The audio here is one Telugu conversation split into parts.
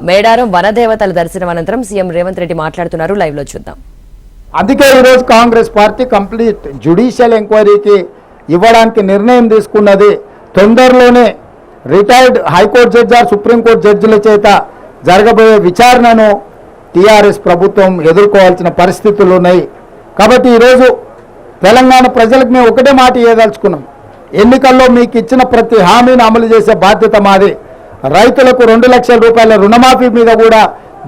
మేడారం వనదేవతల దర్శనం అనంతరం సీఎం రేవంత్ రెడ్డి మాట్లాడుతున్నారు. లైవ్ లో చూద్దాం. అందుకే ఈరోజు కాంగ్రెస్ పార్టీ కంప్లీట్ జ్యుడిషియల్ ఎంక్వైరీకి ఇవ్వడానికి నిర్ణయం తీసుకున్నది. తొందరలోనే retired high court judge or supreme court జడ్జిల చేత జరగబోయే విచారణను టీఆర్ఎస్ ప్రభుత్వం ఎదుర్కోవాల్సిన పరిస్థితులు ఉన్నాయి. కాబట్టి ఈరోజు తెలంగాణ ప్రజలకు మేము ఒకటే మాట ఇవ్వదలుచుకున్నాం. ఎన్నికల్లో మీకు ఇచ్చిన ప్రతి హామీని అమలు చేసే బాధ్యత మాది. రైతులకు 2 లక్షల రూపాయల రుణమాఫీ మీద కూడా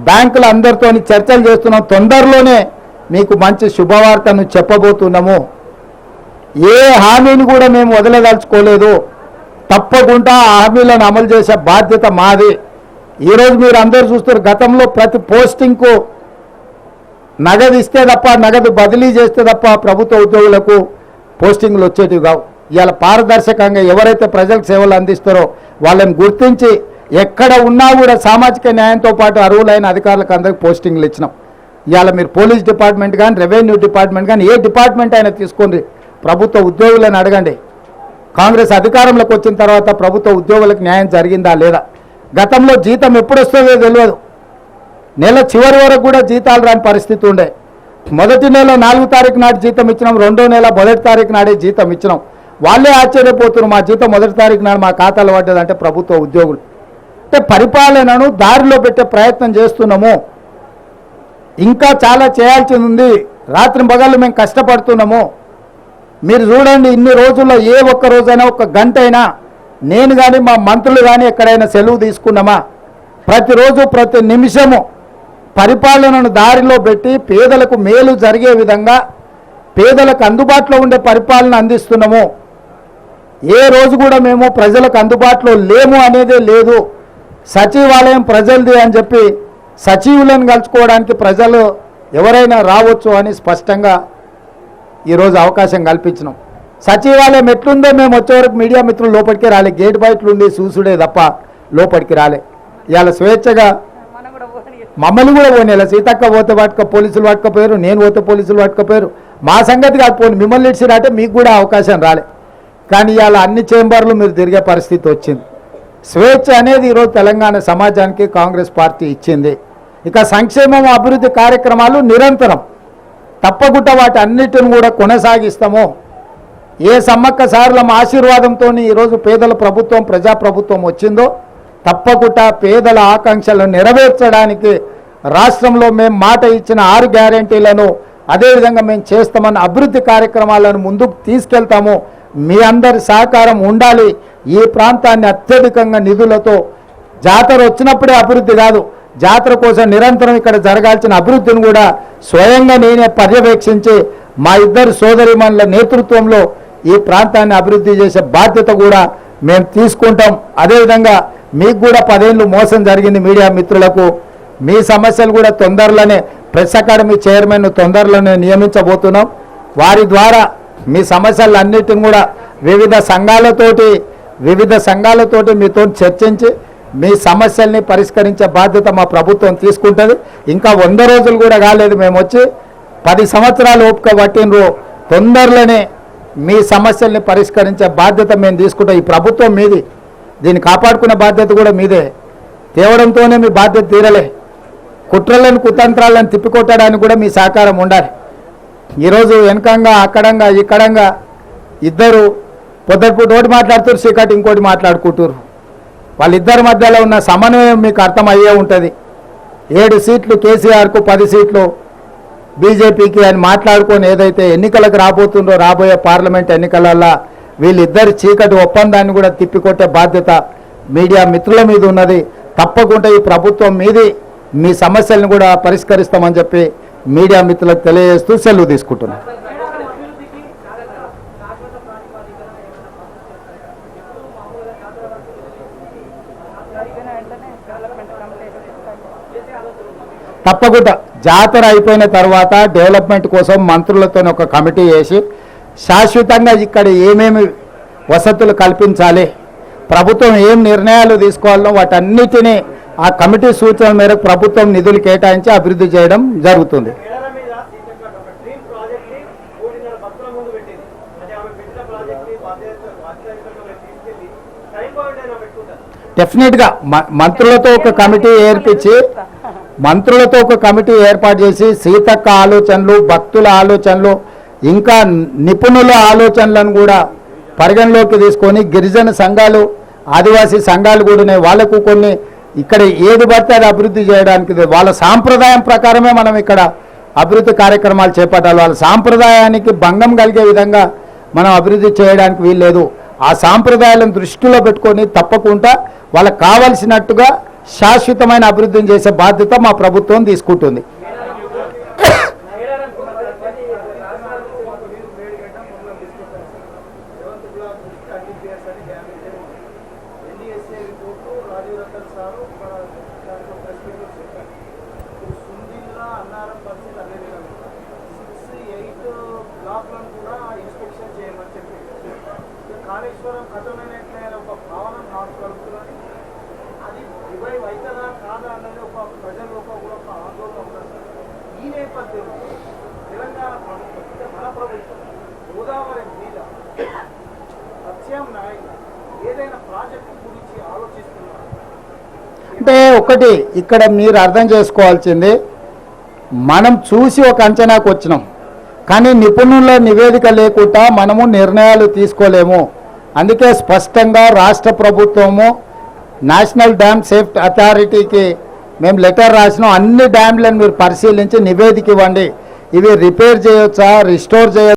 బ్యాంకుల అందరితో చర్చలు చేస్తున్నాం. తొందరలోనే మీకు మంచి శుభవార్తను చెప్పబోతున్నాము. ఏ హామీని కూడా మేము వదిలేదలుచుకోలేదు. తప్పకుండా ఆ హామీలను అమలు చేసే బాధ్యత మాది. ఈరోజు మీరు అందరూ చూస్తారు, గతంలో ప్రతి పోస్టింగ్కు నగదు ఇస్తే తప్ప, నగదు బదిలీ చేస్తే తప్ప ప్రభుత్వ ఉద్యోగులకు పోస్టింగ్లు వచ్చేటివి కావు. ఇవాళ పారదర్శకంగా ఎవరైతే ప్రజలకు సేవలు అందిస్తారో వాళ్ళని గుర్తించి ఎక్కడ ఉన్నా కూడా సామాజిక న్యాయంతో పాటు అర్హులైన అధికారులకు అందరికీ పోస్టింగ్లు ఇచ్చినాం. ఇవాళ మీరు పోలీస్ డిపార్ట్మెంట్ కానీ, రెవెన్యూ డిపార్ట్మెంట్ కానీ, ఏ డిపార్ట్మెంట్ అయినా తీసుకోండి, ప్రభుత్వ ఉద్యోగులను అడగండి. కాంగ్రెస్ అధికారంలోకి వచ్చిన తర్వాత ప్రభుత్వ ఉద్యోగులకు న్యాయం జరిగిందా లేదా? గతంలో జీతం ఎప్పుడు వస్తుందో తెలియదు. నెల చివరి వరకు కూడా జీతాలు రాని పరిస్థితి ఉండే. మొదటి నెల 4వ తారీఖు నాడు జీతం ఇచ్చినాం, 2వ నెల 1వ తారీఖు నాడే జీతం ఇచ్చినాం. వాళ్ళే ఆశ్చర్యపోతున్నారు, మా జీతం 1వ తారీఖు నాడు మా ఖాతాలో పడ్డదంటే ప్రభుత్వ ఉద్యోగులు. అంటే పరిపాలనను దారిలో పెట్టే ప్రయత్నం చేస్తున్నాము. ఇంకా చాలా చేయాల్సింది ఉంది. రాత్రి పగళ్ళు మేము కష్టపడుతున్నాము. మీరు చూడండి, ఇన్ని రోజుల్లో ఏ ఒక్క రోజైనా, ఒక్క గంట అయినా నేను కానీ మా మంత్రులు కానీ ఎక్కడైనా సెలవు తీసుకున్నామా? ప్రతిరోజు ప్రతి నిమిషము పరిపాలనను దారిలో పెట్టి పేదలకు మేలు జరిగే విధంగా పేదలకు అందుబాటులో ఉండే పరిపాలన అందిస్తున్నాము. ఏ రోజు కూడా మేము ప్రజలకు అందుబాటులో లేము అనేదే లేదు. సచివాలయం ప్రజలది అని చెప్పి సచివులను కలుసుకోవడానికి ప్రజలు ఎవరైనా రావచ్చు అని స్పష్టంగా ఈరోజు అవకాశం కల్పించినాం. సచివాలయం ఎట్లుందో మేము వచ్చేవరకు మీడియా మిత్రులు లోపలికి రాలే, గేట్ బయటలుండి చూసుడే తప్ప లోపలికి రాలే. ఇవాళ స్వేచ్ఛగా మమ్మల్ని కూడా పోనీలా. సీతక్క పోతే పట్టుక పోలీసులు పట్టుకపోయారు, నేను పోతే పోలీసులు పట్టుకపోయారు. మా సంగతి కాదు, పోనీ మిమ్మల్ని ఇచ్చినట్టే మీకు కూడా అవకాశం రాలే. కానీ ఇవాళ అన్ని చేంబర్లు మీరు తిరిగే పరిస్థితి వచ్చింది. స్వేచ్ఛ అనేది ఈరోజు తెలంగాణ సమాజానికి కాంగ్రెస్ పార్టీ ఇచ్చింది. ఇక సంక్షేమం అభివృద్ధి కార్యక్రమాలు నిరంతరం తప్పకుండా వాటి అన్నిటిని కూడా కొనసాగిస్తాము. ఏ సమ్మక్క సారలమ్మ ఆశీర్వాదంతో ఈరోజు పేదల ప్రభుత్వం, ప్రజాప్రభుత్వం వచ్చిందో తప్పకుండా పేదల ఆకాంక్షలను నెరవేర్చడానికి రాష్ట్రంలో మేము మాట ఇచ్చిన 6 గ్యారెంటీలను అదేవిధంగా మేము చేస్తామన్న అభివృద్ధి కార్యక్రమాలను ముందుకు తీసుకెళ్తాము. మీ అందరి సహకారం ఉండాలి. ఈ ప్రాంతాన్ని అత్యధికంగా నిధులతో, జాతర వచ్చినప్పుడే అభివృద్ధి కాదు, జాతర కోసం నిరంతరం ఇక్కడ జరగాల్సిన అభివృద్ధిని కూడా స్వయంగా నేనే పర్యవేక్షించి మా ఇద్దరు సోదరిమణుల నేతృత్వంలో ఈ ప్రాంతాన్ని అభివృద్ధి చేసే బాధ్యత కూడా మేము తీసుకుంటాం. అదేవిధంగా మీకు కూడా 10 ఏళ్ళు మోసం జరిగింది మీడియా మిత్రులకు. మీ సమస్యలు కూడా తొందరలోనే ప్రెస్ అకాడమీ చైర్మన్ను తొందరలోనే నియమించబోతున్నాం. వారి ద్వారా మీ సమస్యలన్నిటిని కూడా వివిధ సంఘాలతోటి మీతో చర్చించి మీ సమస్యల్ని పరిష్కరించే బాధ్యత మా ప్రభుత్వం తీసుకుంటుంది. ఇంకా 100 రోజులు కూడా కాలేదు, మేము వచ్చి 10 సంవత్సరాలు ఓపిక పట్టినరు. తొందరలోనే మీ సమస్యల్ని పరిష్కరించే బాధ్యత మేము తీసుకుంటాం. ఈ ప్రభుత్వం మీది, దీన్ని కాపాడుకునే బాధ్యత కూడా మీదే. తేవడంతోనే మీ బాధ్యత తీరలే. కుట్రలను కుతంత్రాలను తిప్పికొట్టడానికి కూడా మీ సహకారం ఉండాలి. ఈరోజు వెనకంగా అక్కడంగా ఇక్కడంగా ఇద్దరు పొద్దుపూట ఒకటి మాట్లాడుతారు, చీకటి ఇంకోటి మాట్లాడుకుంటారు. వాళ్ళిద్దరి మధ్యలో ఉన్న సమన్వయం మీకు అర్థమయ్యే ఉంటుంది. 7 సీట్లు కేసీఆర్కు, 10 సీట్లు బీజేపీకి అని మాట్లాడుకొని ఏదైతే ఎన్నికలకు రాబోతుందో, రాబోయే పార్లమెంట్ ఎన్నికలలో వీళ్ళిద్దరి చీకటి ఒప్పందాన్ని కూడా తిప్పికొట్టే బాధ్యత మీడియా మిత్రుల మీద ఉన్నది. తప్పకుండా ఈ ప్రభుత్వం మీది, మీ సమస్యలను కూడా పరిష్కరిస్తామని చెప్పి మీడియా మిత్రులకు తెలియజేస్తూ సెలవు తీసుకుంటున్నాం. తప్పకుండా జాతర అయిపోయిన తర్వాత డెవలప్మెంట్ కోసం మంత్రులతో ఒక కమిటీ వేసి శాశ్వతంగా ఇక్కడ ఏమేమి వసతులు కల్పించాలి, ప్రభుత్వం ఏం నిర్ణయాలు తీసుకోవాలో వాటన్నిటినీ ఆ కమిటీ సూచన మేరకు ప్రభుత్వం నిధులు కేటాయించి అభివృద్ధి చేయడం జరుగుతుంది. డెఫినెట్గా మంత్రులతో ఒక కమిటీ ఏర్పాటు చేసి సీతక్క ఆలోచనలు, భక్తుల ఆలోచనలు, ఇంకా నిపుణుల ఆలోచనలను కూడా పరిగణలోకి తీసుకొని గిరిజన సంఘాలు, ఆదివాసీ సంఘాలు కూడా ఉన్నాయి. వాళ్ళకు కొన్ని ఇక్కడ ఏది పడితే అది అభివృద్ధి చేయడానికి వాళ్ళ సాంప్రదాయం ప్రకారమే మనం ఇక్కడ అభివృద్ధి కార్యక్రమాలు చేపట్టాలి. వాళ్ళ సాంప్రదాయానికి భంగం కలిగే విధంగా మనం అభివృద్ధి చేయడానికి వీల్లేదు. ఆ సాంప్రదాయాలను దృష్టిలో పెట్టుకొని తప్పకుండా వాళ్ళకు కావలసినట్టుగా శాశ్వతమైన అభివృద్ధిని చేసే బాధ్యత మా ప్రభుత్వం తీసుకుంటుంది. కాళేశ్వరం కథమైనట్లే ఒక భావన నాకు కలుగుతుందని, అది రివైవ్ అవుతుందా కాదా అన్నది ఒక ప్రజల్లో కూడా ఒక ఆందోళన ఉన్నది. ఈ నేపథ్యంలో తెలంగాణ ప్రభుత్వం అంటే మన ప్రభుత్వం గోదావరి మీద ప్రత్యామ్నాయంగా ఏదైనా ప్రాజెక్టు గురించి ఆలోచిస్తున్నారు? అంటే ఒకటి ఇక్కడ మీరు అర్థం చేసుకోవాల్సింది, మనం చూసి ఒక అంచనాకు వచ్చినాం, కానీ నిపుణుల నివేదిక లేకుండా మనము నిర్ణయాలు తీసుకోలేము. అందుకే స్పష్టంగా రాష్ట్ర ప్రభుత్వము నేషనల్ డ్యామ్ సేఫ్టీ అథారిటీకి మేము లెటర్ రాసినాం. అన్ని డ్యామ్లను మీరు పరిశీలించి నివేదిక ఇవ్వండి, ఇవి రిపేర్ చేయొచ్చా, రిస్టోర్ చేయొచ్చా,